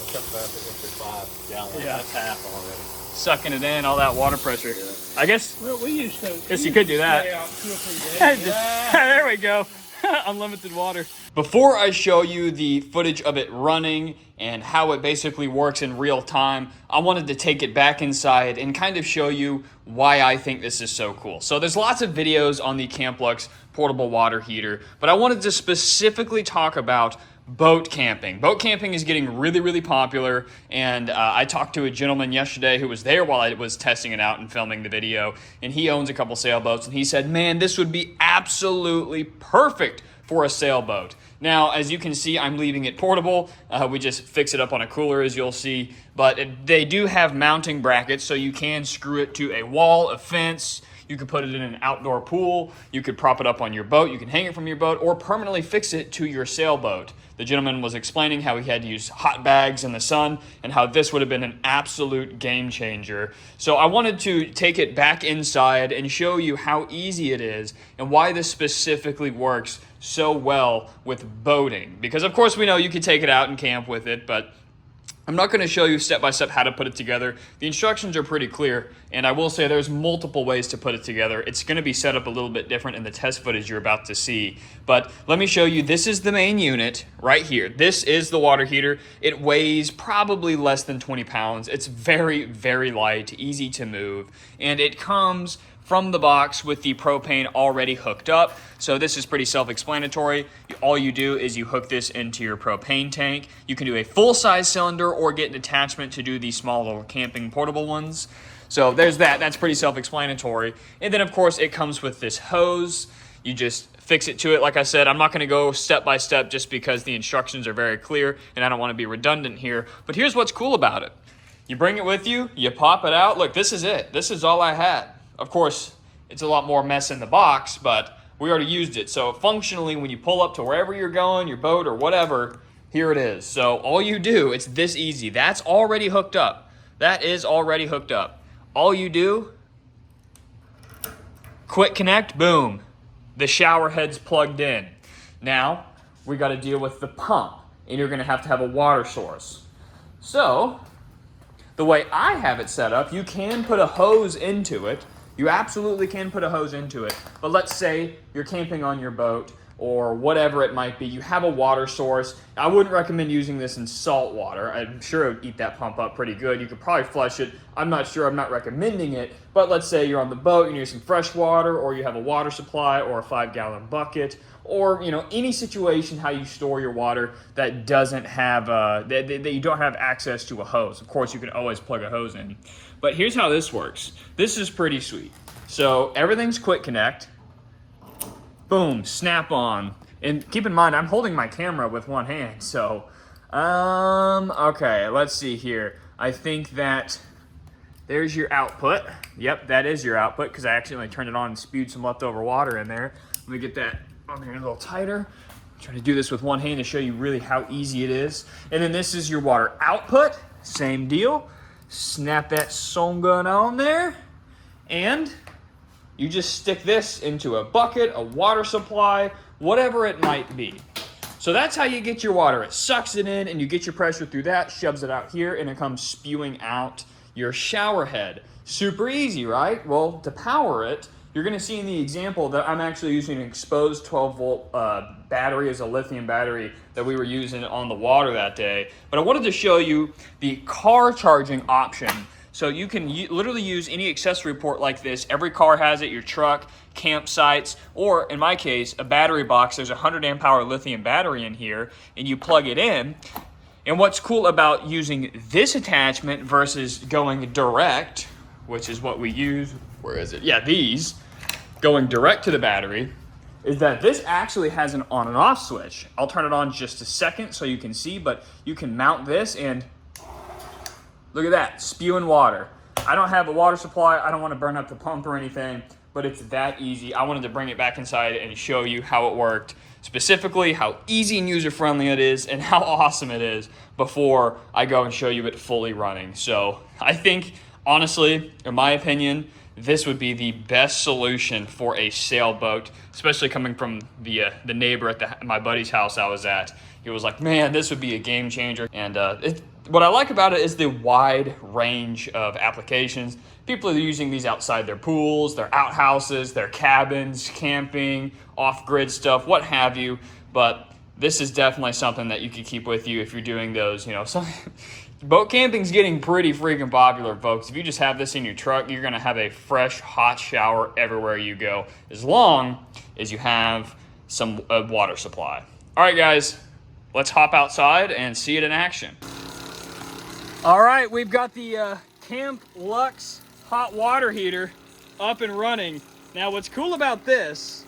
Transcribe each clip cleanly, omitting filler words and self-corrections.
Except for if 5 gallons. Yeah. That's half already. Sucking it in, all that water pressure. Yeah. I guess. Well, we used to. Guess you could do that. Stay out 2 or 3 days. There we go. Unlimited water. Before I show you the footage of it running and how it basically works in real time, I wanted to take it back inside and kind of show you why I think this is so cool. So there's lots of videos on the Camplux portable water heater, but I wanted to specifically talk about boat camping. Boat camping is getting really, really popular, and I talked to a gentleman yesterday who was there while I was testing it out and filming the video, and he owns a couple sailboats, and he said, man, this would be absolutely perfect for a sailboat. Now, as you can see, I'm leaving it portable. We just fix it up on a cooler, as you'll see, but they do have mounting brackets, so you can screw it to a wall, a fence. You could put it in an outdoor pool. You could prop it up on your boat. You can hang it from your boat or permanently fix it to your sailboat. The gentleman was explaining how he had to use hot bags in the sun and how this would have been an absolute game changer. So I wanted to take it back inside and show you how easy it is and why this specifically works so well with boating. Because of course we know you could take it out and camp with it, but I'm not going to show you step by step how to put it together. The instructions are pretty clear, and I will say there's multiple ways to put it together. It's going to be set up a little bit different in the test footage you're about to see. But let me show you, this is the main unit right here. This is the water heater. It weighs probably less than 20 pounds. It's very, very light, easy to move, and it comes from the box with the propane already hooked up. So this is pretty self-explanatory. All you do is you hook this into your propane tank. You can do a full-size cylinder or get an attachment to do the small little camping portable ones. So there's that. That's pretty self-explanatory. And then, of course, it comes with this hose. You just fix it to it. Like I said, I'm not going to go step by step just because the instructions are very clear and I don't want to be redundant here. But here's what's cool about it. You bring it with you. You pop it out. Look, this is it. This is all I had. Of course, it's a lot more mess in the box, but we already used it. So functionally, when you pull up to wherever you're going, your boat or whatever, here it is. So all you do, it's this easy. That's already hooked up. That is already hooked up. All you do, quick connect, boom. The shower head's plugged in. Now, we got to deal with the pump, and you're going to have a water source. So, the way I have it set up, you can put a hose into it. You absolutely can put a hose into it. But let's say you're camping on your boat or whatever it might be. You have a water source. I wouldn't recommend using this in salt water. I'm sure it would eat that pump up pretty good. You could probably flush it. I'm not sure. I'm not recommending it. But let's say you're on the boat, you need some fresh water, or you have a water supply or a 5-gallon bucket, or any situation how you store your water that doesn't have that you don't have access to a hose. Of course, you can always plug a hose in. But here's how this works. This is pretty sweet. So everything's quick connect. Boom, snap on. And keep in mind, I'm holding my camera with one hand. So, okay, let's see here. I think that there's your output. Yep, that is your output because I accidentally turned it on and spewed some leftover water in there. Let me get that on there a little tighter. I'm trying to do this with one hand to show you really how easy it is. And then this is your water output. Same deal. Snap that songun on there. And you just stick this into a bucket, a water supply, whatever it might be. So that's how you get your water. It sucks it in and you get your pressure through that, shoves it out here, and it comes spewing out your shower head. Super easy, right? Well, to power it, you're going to see in the example that I'm actually using an exposed 12-volt battery as a lithium battery that we were using on the water that day. But I wanted to show you the car charging option. So you can literally use any accessory port like this. Every car has it, your truck, campsites, or in my case, a battery box. There's a 100 amp hour lithium battery in here, and you plug it in. And what's cool about using this attachment versus going direct, which is what we use, where is it? Yeah, these, going direct to the battery, is that this actually has an on and off switch. I'll turn it on just a second so you can see, but you can mount this and look at that, spewing water. I don't have a water supply. I don't want to burn up the pump or anything, but it's that easy. I wanted to bring it back inside and show you how it worked, specifically how easy and user-friendly it is and how awesome it is before I go and show you it fully running. So I think, honestly, in my opinion, this would be the best solution for a sailboat, especially coming from the neighbor at my buddy's house I was at. He was like, man, this would be a game changer. And what I like about it is the wide range of applications. People are using these outside their pools, their outhouses, their cabins, camping, off-grid stuff, what have you. But this is definitely something that you can keep with you if you're doing those, boat camping's getting pretty freaking popular, folks. If you just have this in your truck, you're gonna have a fresh, hot shower everywhere you go, as long as you have some water supply. All right, guys, let's hop outside and see it in action. All right, we've got the Camplux hot water heater up and running. Now, what's cool about this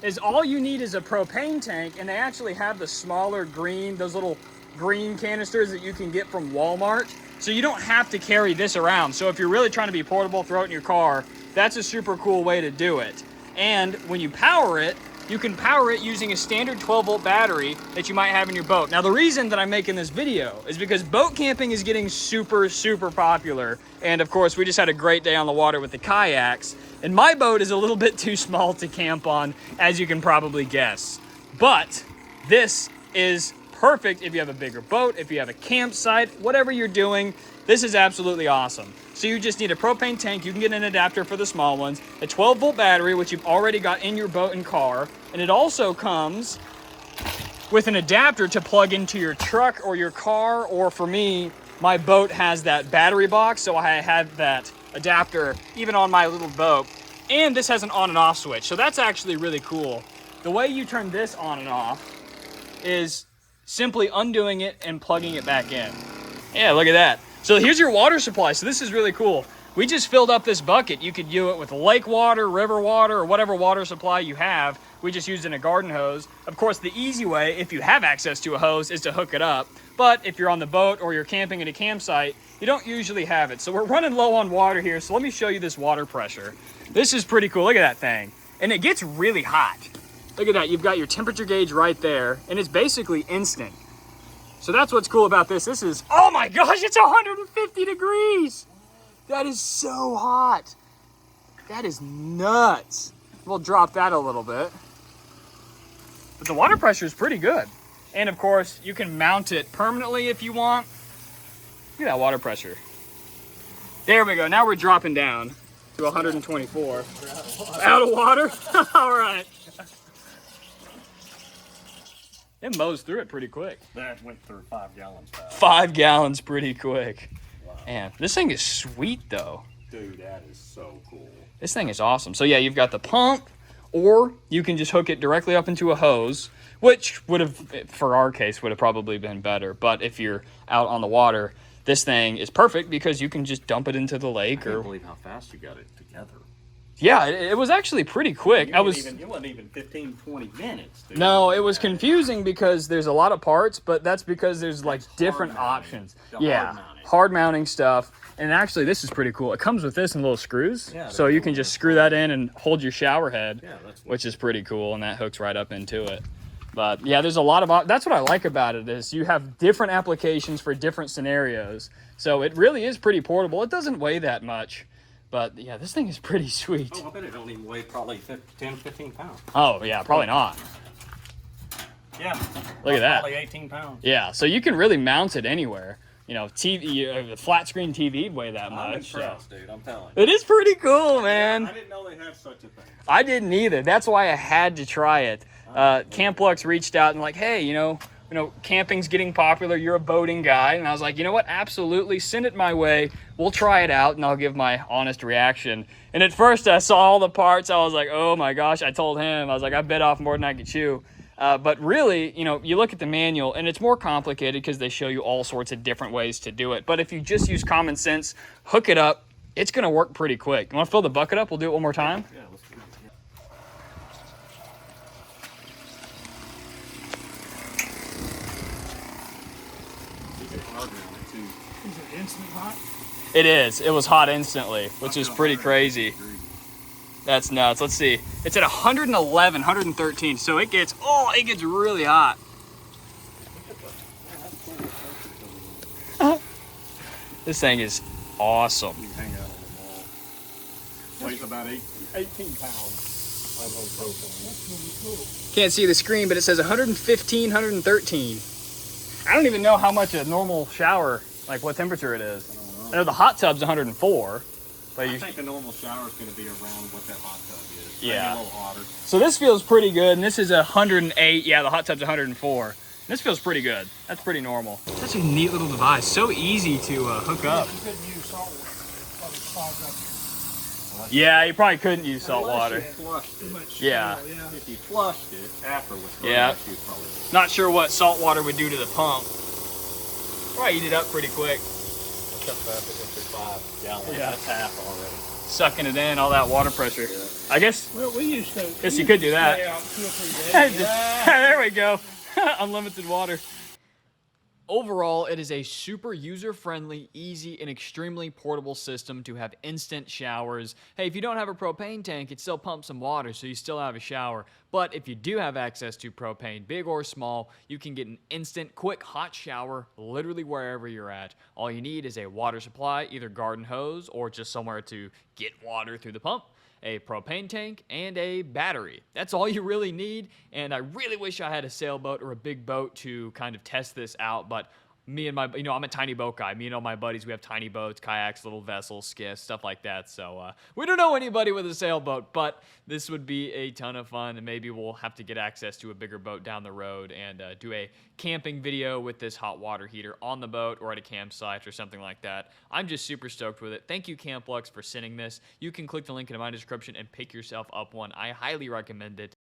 is all you need is a propane tank, and they actually have the smaller green, those little green canisters that you can get from Walmart. So you don't have to carry this around. So if you're really trying to be portable, throw it in your car, that's a super cool way to do it. And when you power it, you can power it using a standard 12-volt battery that you might have in your boat. Now, the reason that I'm making this video is because boat camping is getting super, super popular. And of course, we just had a great day on the water with the kayaks. And my boat is a little bit too small to camp on, as you can probably guess. But this is perfect if you have a bigger boat, if you have a campsite, whatever you're doing. This is absolutely awesome. So you just need a propane tank. You can get an adapter for the small ones, a 12-volt battery, which you've already got in your boat and car. And it also comes with an adapter to plug into your truck or your car, or for me, my boat has that battery box, so I have that adapter even on my little boat. And this has an on and off switch, so that's actually really cool. The way you turn this on and off is simply undoing it and plugging it back in. Yeah, look at that. So here's your water supply. So this is really cool. We just filled up this bucket. You could do it with lake water, river water, or whatever water supply you have. We just used in a garden hose. Of course, the easy way, if you have access to a hose, is to hook it up. But if you're on the boat or you're camping at a campsite, you don't usually have it. So we're running low on water here. So let me show you this water pressure. This is pretty cool. Look at that thing. And it gets really hot. Look at that. You've got your temperature gauge right there, and it's basically instant. So that's what's cool about this. This is, oh my gosh, it's 150 degrees. That is so hot. That is nuts. We'll drop that a little bit. But the water pressure is pretty good. And of course, you can mount it permanently if you want. Look at that water pressure. There we go. Now we're dropping down to 124. Out of water? All right. It mows through it pretty quick. That went through 5 gallons fast. 5 gallons pretty quick. Wow. Man, this thing is sweet though. Dude, that is so cool. This thing is awesome. So yeah, you've got the pump, or you can just hook it directly up into a hose, which would have, for our case, would have probably been better. But if you're out on the water, this thing is perfect because you can just dump it into the lake. I can't believe how fast you got it together. Yeah, it was actually pretty quick. It wasn't even 15, 20 minutes, dude. No, it was confusing because there's a lot of parts, but that's because there's like different options. Yeah, hard mounting stuff. And actually, this is pretty cool. It comes with this and little screws, so you can just screw that in and hold your shower head, which is pretty cool, and that hooks right up into it. But yeah, there's a lot of, that's what I like about it, is you have different applications for different scenarios. So it really is pretty portable. It doesn't weigh that much. But yeah, this thing is pretty sweet. Oh, I bet it don't even weigh probably 10, 15 pounds. Oh yeah, probably not. Yeah. Look at that. Probably 18 pounds. Yeah, so you can really mount it anywhere. You know, TV, the flat screen TV weigh that much. I'm impressed, dude. I'm telling you. It is pretty cool, man. I didn't know they had such a thing. I didn't either. That's why I had to try it. Camplux reached out and like, hey, you know, camping's getting popular. You're a boating guy. And I was like, you know what? Absolutely. Send it my way. We'll try it out and I'll give my honest reaction. And at first I saw all the parts. I was like, oh my gosh. I told him, I was like, I bit off more than I could chew. But really, you know, you look at the manual and it's more complicated because they show you all sorts of different ways to do it. But if you just use common sense, hook it up, it's going to work pretty quick. You want to fill the bucket up? We'll do it one more time. Yeah, let's do it. Is it instant hot? It is. It was hot instantly, which is pretty crazy. That's nuts. Let's see. It's at 111, 113. So it gets really hot. This thing is awesome. You can hang out on the wall. Weighs about 18 pounds. That's really cool. Can't see the screen, but it says 115, 113. I don't even know how much a normal shower Like what temperature it is. I know the hot tub's 104. But I think a normal shower is going to be around what that hot tub is. Yeah. Maybe a little hotter. So this feels pretty good, and this is 108. Yeah, the hot tub's 104. This feels pretty good. That's pretty normal. Such a neat little device. So easy to hook up. You couldn't use salt water. Probably clogged up Yeah, you probably couldn't use salt water. Flushed too it. much. Yeah. Yeah. If you flushed it afterwards, Yeah. you probably. Not sure what salt water would do to the pump. Probably eat it up pretty quick. What's up, Beth? It went through 5 gallons. Yeah. That's half already. Sucking it in, all that water pressure. I guess Well, we used to. Guess you could do that. Stay out 2 or 3 days. there we go. Unlimited water. Overall, it is a super user-friendly, easy, and extremely portable system to have instant showers. Hey, if you don't have a propane tank, it still pumps some water, so you still have a shower. But if you do have access to propane, big or small, you can get an instant, quick, hot shower literally wherever you're at. All you need is a water supply, either garden hose or just somewhere to get water through the pump, a propane tank, and a battery. That's all you really need, and I really wish I had a sailboat or a big boat to kind of test this out, but me and my, I'm a tiny boat guy. Me and all my buddies, we have tiny boats, kayaks, little vessels, skiffs, stuff like that. So we don't know anybody with a sailboat, but this would be a ton of fun, and maybe we'll have to get access to a bigger boat down the road and do a camping video with this hot water heater on the boat or at a campsite or something like that. I'm just super stoked with it. Thank you, Camplux, for sending this. You can click the link in my description and pick yourself up one. I highly recommend it.